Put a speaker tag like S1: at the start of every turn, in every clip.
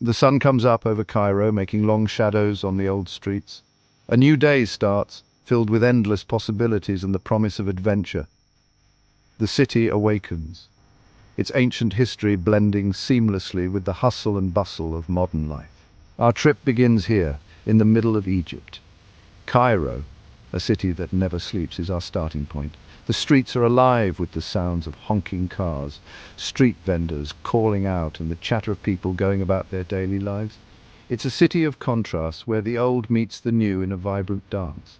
S1: The sun comes up over Cairo, making long shadows on the old streets. A new day starts, filled with endless possibilities and the promise of adventure. The city awakens, its ancient history blending seamlessly with the hustle and bustle of modern life. Our trip begins here, in the middle of Egypt. Cairo, a city that never sleeps, is our starting point. The streets are alive with the sounds of honking cars, street vendors calling out, and the chatter of people going about their daily lives. It's a city of contrasts where the old meets the new in a vibrant dance.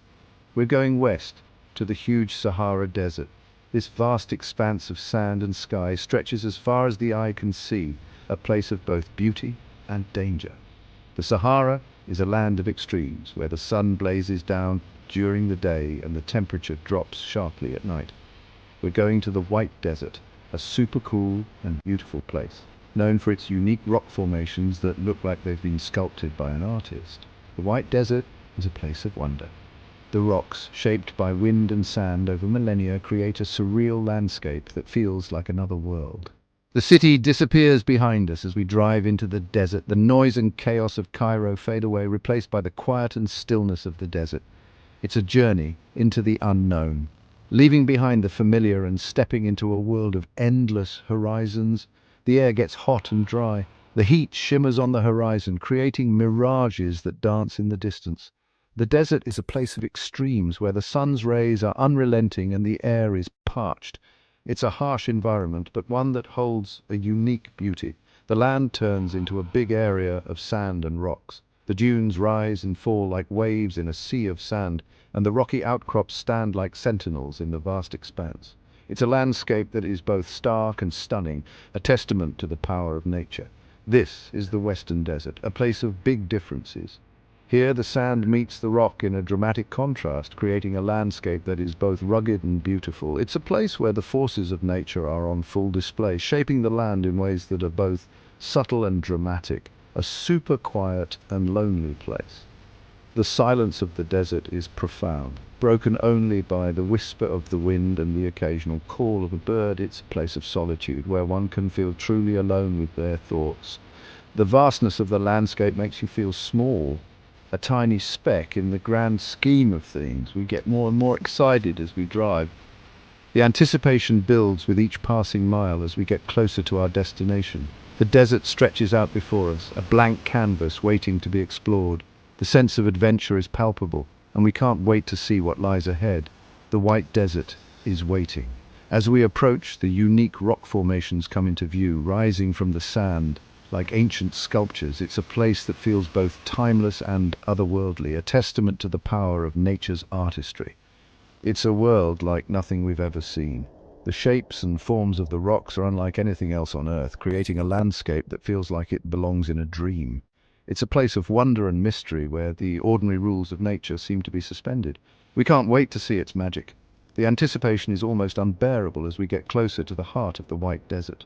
S1: We're going west, to the huge Sahara Desert. This vast expanse of sand and sky stretches as far as the eye can see, a place of both beauty and danger. The Sahara is a land of extremes, where the sun blazes down during the day and the temperature drops sharply at night. We're going to the White Desert, a super cool and beautiful place, known for its unique rock formations that look like they've been sculpted by an artist. The White Desert is a place of wonder. The rocks, shaped by wind and sand over millennia, create a surreal landscape that feels like another world. The city disappears behind us as we drive into the desert. The noise and chaos of Cairo fade away, replaced by the quiet and stillness of the desert. It's a journey into the unknown, leaving behind the familiar and stepping into a world of endless horizons. The air gets hot and dry. The heat shimmers on the horizon, creating mirages that dance in the distance. The desert is a place of extremes where the sun's rays are unrelenting and the air is parched. It's a harsh environment, but one that holds a unique beauty. The land turns into a big area of sand and rocks. The dunes rise and fall like waves in a sea of sand, and the rocky outcrops stand like sentinels in the vast expanse. It's a landscape that is both stark and stunning, a testament to the power of nature. This is the Western Desert, a place of big differences. Here the sand meets the rock in a dramatic contrast, creating a landscape that is both rugged and beautiful. It's a place where the forces of nature are on full display, shaping the land in ways that are both subtle and dramatic, a super quiet and lonely place. The silence of the desert is profound, broken only by the whisper of the wind and the occasional call of a bird. It's a place of solitude, where one can feel truly alone with their thoughts. The vastness of the landscape makes you feel small, a tiny speck in the grand scheme of things. We get more and more excited as we drive. The anticipation builds with each passing mile as we get closer to our destination. The desert stretches out before us, a blank canvas waiting to be explored. The sense of adventure is palpable, and we can't wait to see what lies ahead. The White Desert is waiting. As we approach, the unique rock formations come into view, rising from the sand like ancient sculptures. It's a place that feels both timeless and otherworldly, a testament to the power of nature's artistry. It's a world like nothing we've ever seen. The shapes and forms of the rocks are unlike anything else on Earth, creating a landscape that feels like it belongs in a dream. It's a place of wonder and mystery where the ordinary rules of nature seem to be suspended. We can't wait to see its magic. The anticipation is almost unbearable as we get closer to the heart of the White Desert.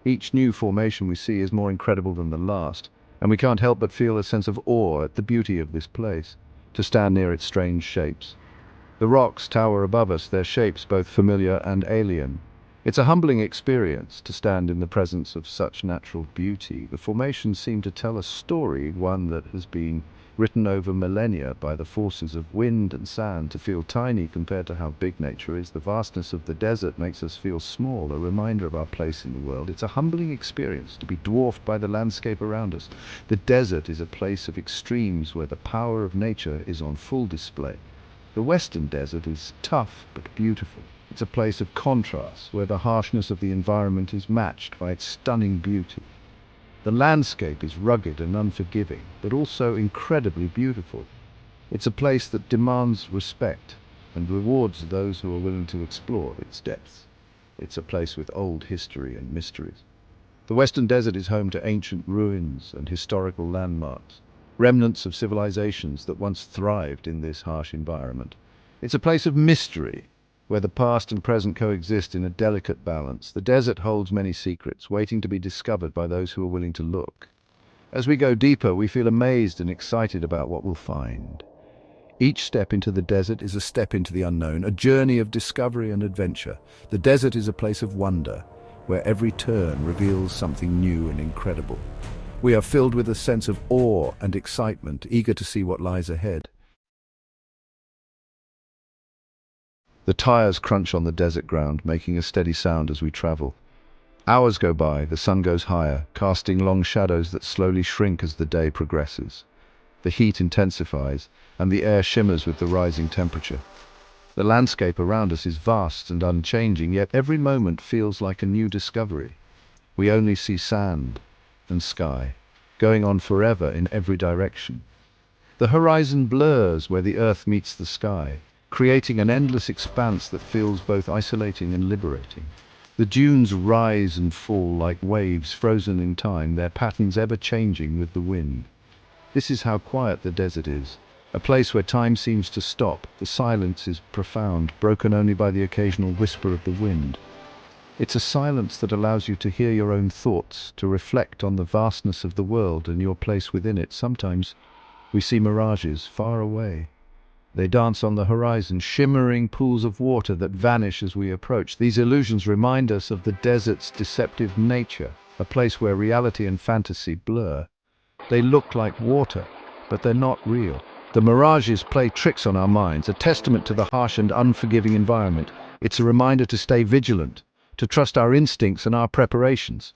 S1: Each new formation we see is more incredible than the last, and we can't help but feel a sense of awe at the beauty of this place, to stand near its strange shapes. The rocks tower above us, their shapes both familiar and alien. It's a humbling experience to stand in the presence of such natural beauty. The formations seem to tell a story, one that has been written over millennia by the forces of wind and sand. To feel tiny compared to how big nature is, the vastness of the desert makes us feel small, a reminder of our place in the world. It's a humbling experience to be dwarfed by the landscape around us. The desert is a place of extremes where the power of nature is on full display. The Western Desert is tough but beautiful. It's a place of contrast, where the harshness of the environment is matched by its stunning beauty. The landscape is rugged and unforgiving, but also incredibly beautiful. It's a place that demands respect and rewards those who are willing to explore its depths. It's a place with old history and mysteries. The Western Desert is home to ancient ruins and historical landmarks, remnants of civilizations that once thrived in this harsh environment. It's a place of mystery, where the past and present coexist in a delicate balance. The desert holds many secrets, waiting to be discovered by those who are willing to look. As we go deeper, we feel amazed and excited about what we'll find. Each step into the desert is a step into the unknown, a journey of discovery and adventure. The desert is a place of wonder, where every turn reveals something new and incredible. We are filled with a sense of awe and excitement, eager to see what lies ahead. The tires crunch on the desert ground, making a steady sound as we travel. Hours go by, the sun goes higher, casting long shadows that slowly shrink as the day progresses. The heat intensifies, and the air shimmers with the rising temperature. The landscape around us is vast and unchanging, yet every moment feels like a new discovery. We only see sand and sky, going on forever in every direction. The horizon blurs where the earth meets the sky, creating an endless expanse that feels both isolating and liberating. The dunes rise and fall like waves frozen in time, their patterns ever changing with the wind. This is how quiet the desert is, a place where time seems to stop. The silence is profound, broken only by the occasional whisper of the wind. It's a silence that allows you to hear your own thoughts, to reflect on the vastness of the world and your place within it. Sometimes we see mirages far away. They dance on the horizon, shimmering pools of water that vanish as we approach. These illusions remind us of the desert's deceptive nature, a place where reality and fantasy blur. They look like water, but they're not real. The mirages play tricks on our minds, a testament to the harsh and unforgiving environment. It's a reminder to stay vigilant, to trust our instincts and our preparations.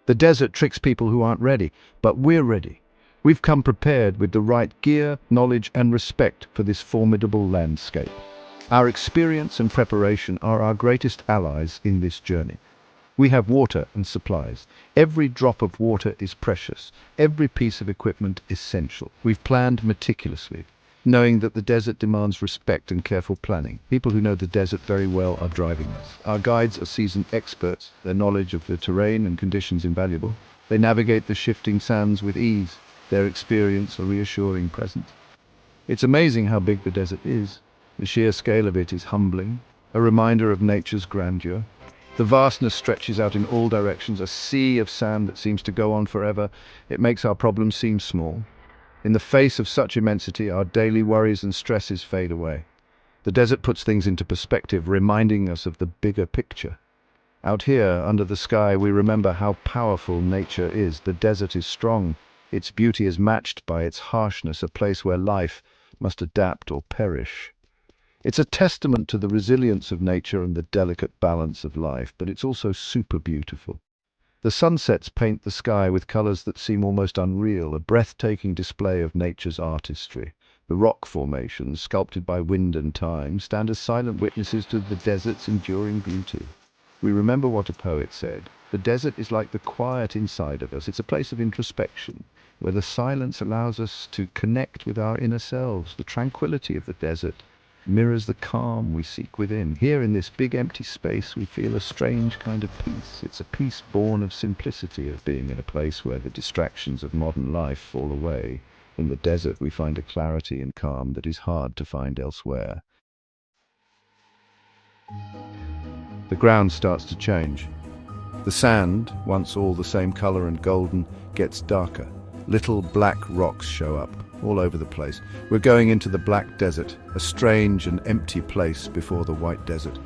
S1: The desert tricks people who aren't ready, but we're ready. We've come prepared with the right gear, knowledge, and respect for this formidable landscape. Our experience and preparation are our greatest allies in this journey. We have water and supplies. Every drop of water is precious. Every piece of equipment essential. We've planned meticulously, knowing that the desert demands respect and careful planning. People who know the desert very well are driving us. Our guides are seasoned experts, their knowledge of the terrain and conditions invaluable. They navigate the shifting sands with ease, their experience a reassuring presence. It's amazing how big the desert is. The sheer scale of it is humbling, a reminder of nature's grandeur. The vastness stretches out in all directions, a sea of sand that seems to go on forever. It makes our problems seem small. In the face of such immensity, our daily worries and stresses fade away. The desert puts things into perspective, reminding us of the bigger picture. Out here, under the sky, we remember how powerful nature is. The desert is strong. Its beauty is matched by its harshness, a place where life must adapt or perish. It's a testament to the resilience of nature and the delicate balance of life, but it's also super beautiful. The sunsets paint the sky with colors that seem almost unreal, a breathtaking display of nature's artistry. The rock formations, sculpted by wind and time, stand as silent witnesses to the desert's enduring beauty. We remember what a poet said: "The desert is like the quiet inside of us. It's a place of introspection, where the silence allows us to connect with our inner selves. The tranquility of the desert mirrors the calm we seek within. Here in this big empty space, we feel a strange kind of peace. It's a peace born of simplicity, of being in a place where the distractions of modern life fall away. In the desert, we find a clarity and calm that is hard to find elsewhere." The ground starts to change. The sand, once all the same color and golden, gets darker. Little black rocks show up all over the place. We're going into the Black Desert, a strange and empty place before the White Desert.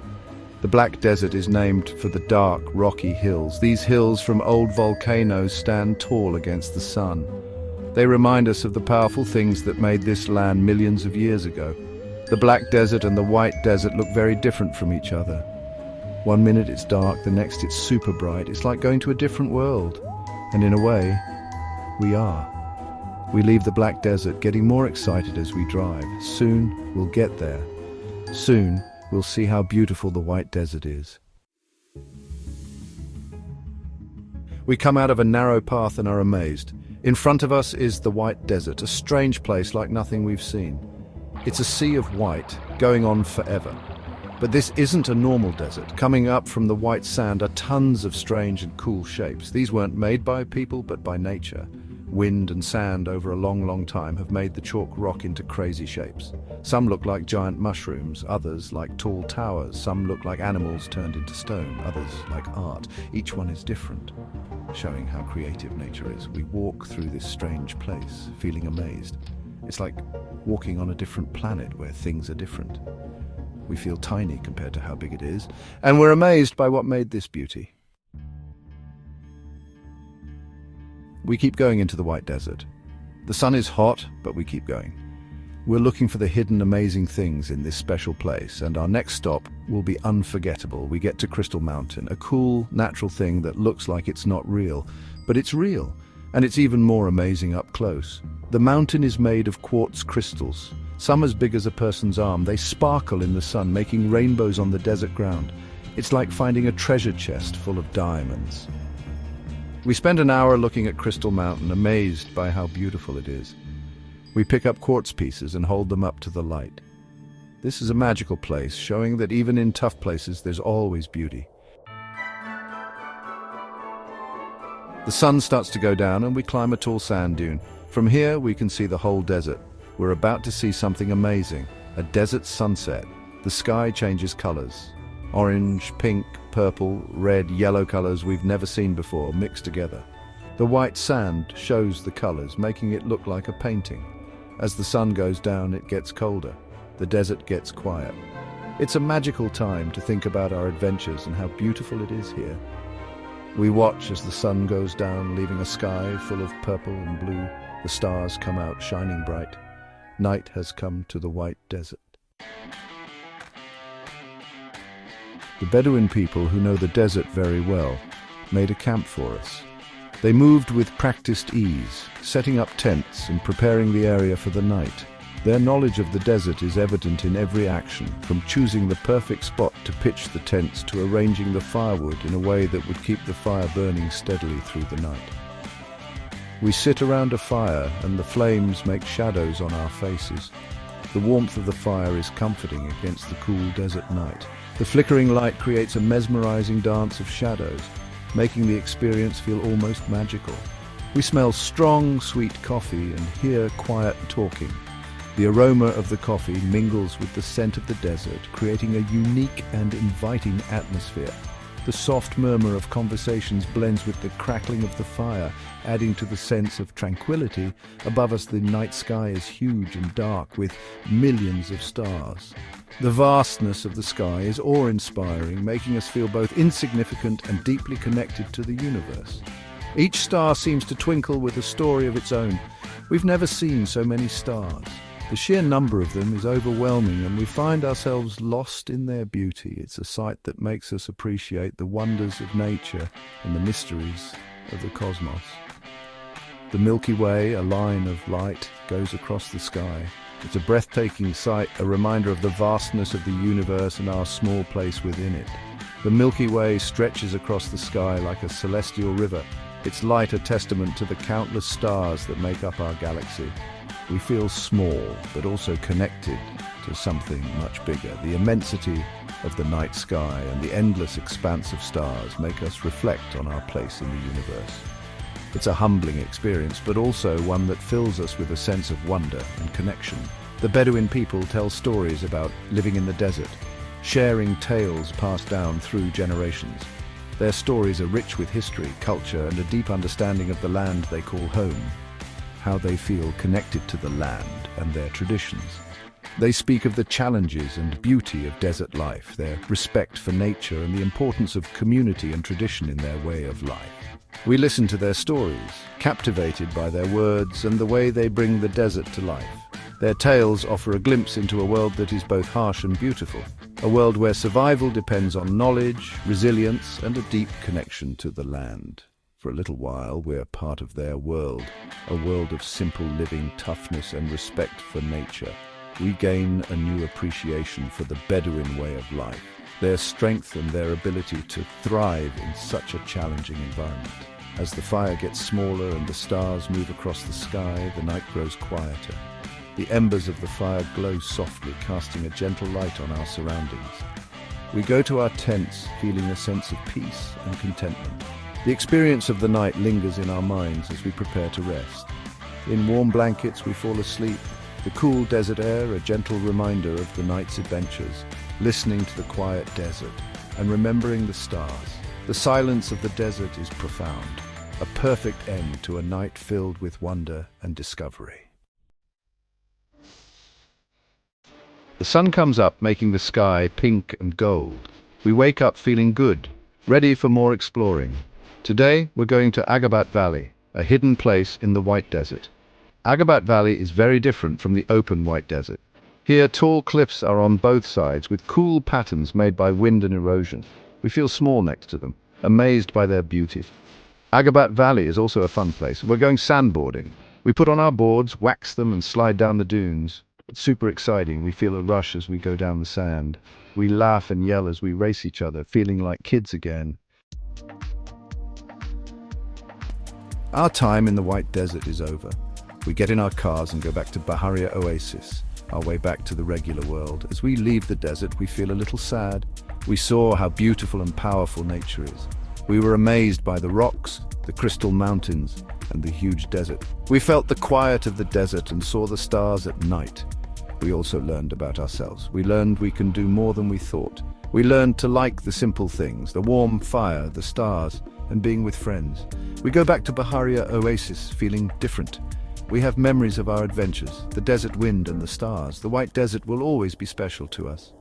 S1: The Black Desert is named for the dark, rocky hills. These hills from old volcanoes stand tall against the sun. They remind us of the powerful things that made this land millions of years ago. The Black Desert and the White Desert look very different from each other. One minute it's dark, the next it's super bright. It's like going to a different world. And in a way, we are. We leave the Black Desert, getting more excited as we drive. Soon we'll get there. Soon we'll see how beautiful the White Desert is. We come out of a narrow path and are amazed. In front of us is the White Desert, a strange place like nothing we've seen. It's a sea of white, going on forever. But this isn't a normal desert. Coming up from the white sand are tons of strange and cool shapes. These weren't made by people, but by nature. Wind and sand over a long, long time have made the chalk rock into crazy shapes. Some look like giant mushrooms, others like tall towers. Some look like animals turned into stone, others like art. Each one is different, showing how creative nature is. We walk through this strange place, feeling amazed. It's like walking on a different planet where things are different. We feel tiny compared to how big it is, and we're amazed by what made this beauty. We keep going into the White Desert. The sun is hot, but we keep going. We're looking for the hidden amazing things in this special place, and our next stop will be unforgettable. We get to Crystal Mountain, a cool, natural thing that looks like it's not real, but it's real, and it's even more amazing up close. The mountain is made of quartz crystals, some as big as a person's arm. They sparkle in the sun, making rainbows on the desert ground. It's like finding a treasure chest full of diamonds. We spend an hour looking at Crystal Mountain, amazed by how beautiful it is. We pick up quartz pieces and hold them up to the light. This is a magical place, showing that even in tough places, there's always beauty. The sun starts to go down and we climb a tall sand dune. From here, we can see the whole desert. We're about to see something amazing, a desert sunset. The sky changes colors. Orange, pink, purple, red, yellow colors we've never seen before mixed together. The white sand shows the colors, making it look like a painting. As the sun goes down, it gets colder. The desert gets quiet. It's a magical time to think about our adventures and how beautiful it is here. We watch as the sun goes down, leaving a sky full of purple and blue. The stars come out shining bright. Night has come to the White Desert. The Bedouin people, who know the desert very well, made a camp for us. They moved with practiced ease, setting up tents and preparing the area for the night. Their knowledge of the desert is evident in every action, from choosing the perfect spot to pitch the tents to arranging the firewood in a way that would keep the fire burning steadily through the night. We sit around a fire and the flames make shadows on our faces. The warmth of the fire is comforting against the cool desert night. The flickering light creates a mesmerizing dance of shadows, making the experience feel almost magical. We smell strong, sweet coffee and hear quiet talking. The aroma of the coffee mingles with the scent of the desert, creating a unique and inviting atmosphere. The soft murmur of conversations blends with the crackling of the fire, adding to the sense of tranquility. Above us, the night sky is huge and dark, with millions of stars. The vastness of the sky is awe-inspiring, making us feel both insignificant and deeply connected to the universe. Each star seems to twinkle with a story of its own. We've never seen so many stars. The sheer number of them is overwhelming, and we find ourselves lost in their beauty. It's a sight that makes us appreciate the wonders of nature and the mysteries of the cosmos. The Milky Way, a line of light, goes across the sky. It's a breathtaking sight, a reminder of the vastness of the universe and our small place within it. The Milky Way stretches across the sky like a celestial river, its light a testament to the countless stars that make up our galaxy. We feel small, but also connected to something much bigger. The immensity of the night sky and the endless expanse of stars make us reflect on our place in the universe. It's a humbling experience, but also one that fills us with a sense of wonder and connection. The Bedouin people tell stories about living in the desert, sharing tales passed down through generations. Their stories are rich with history, culture, and a deep understanding of the land they call home, how they feel connected to the land and their traditions. They speak of the challenges and beauty of desert life, their respect for nature, and the importance of community and tradition in their way of life. We listen to their stories, captivated by their words and the way they bring the desert to life. Their tales offer a glimpse into a world that is both harsh and beautiful, a world where survival depends on knowledge, resilience, and a deep connection to the land. For a little while, we're part of their world, a world of simple living, toughness, and respect for nature. We gain a new appreciation for the Bedouin way of life, their strength and their ability to thrive in such a challenging environment. As the fire gets smaller and the stars move across the sky, the night grows quieter. The embers of the fire glow softly, casting a gentle light on our surroundings. We go to our tents, feeling a sense of peace and contentment. The experience of the night lingers in our minds as we prepare to rest. In warm blankets, we fall asleep. The cool desert air, a gentle reminder of the night's adventures, listening to the quiet desert and remembering the stars. The silence of the desert is profound, a perfect end to a night filled with wonder and discovery. The sun comes up, making the sky pink and gold. We wake up feeling good, ready for more exploring. Today, we're going to Agabat Valley, a hidden place in the White Desert. Agabat Valley is very different from the open White Desert. Here, tall cliffs are on both sides, with cool patterns made by wind and erosion. We feel small next to them, amazed by their beauty. Agabat Valley is also a fun place. We're going sandboarding. We put on our boards, wax them, and slide down the dunes. It's super exciting. We feel a rush as we go down the sand. We laugh and yell as we race each other, feeling like kids again. Our time in the White Desert is over. We get in our cars and go back to Bahariya Oasis, our way back to the regular world. As we leave the desert, we feel a little sad. We saw how beautiful and powerful nature is. We were amazed by the rocks, the crystal mountains, and the huge desert. We felt the quiet of the desert and saw the stars at night. We also learned about ourselves. We learned we can do more than we thought. We learned to like the simple things, the warm fire, the stars, and being with friends. We go back to Bahariya Oasis feeling different. We have memories of our adventures, the desert wind and the stars. The White Desert will always be special to us.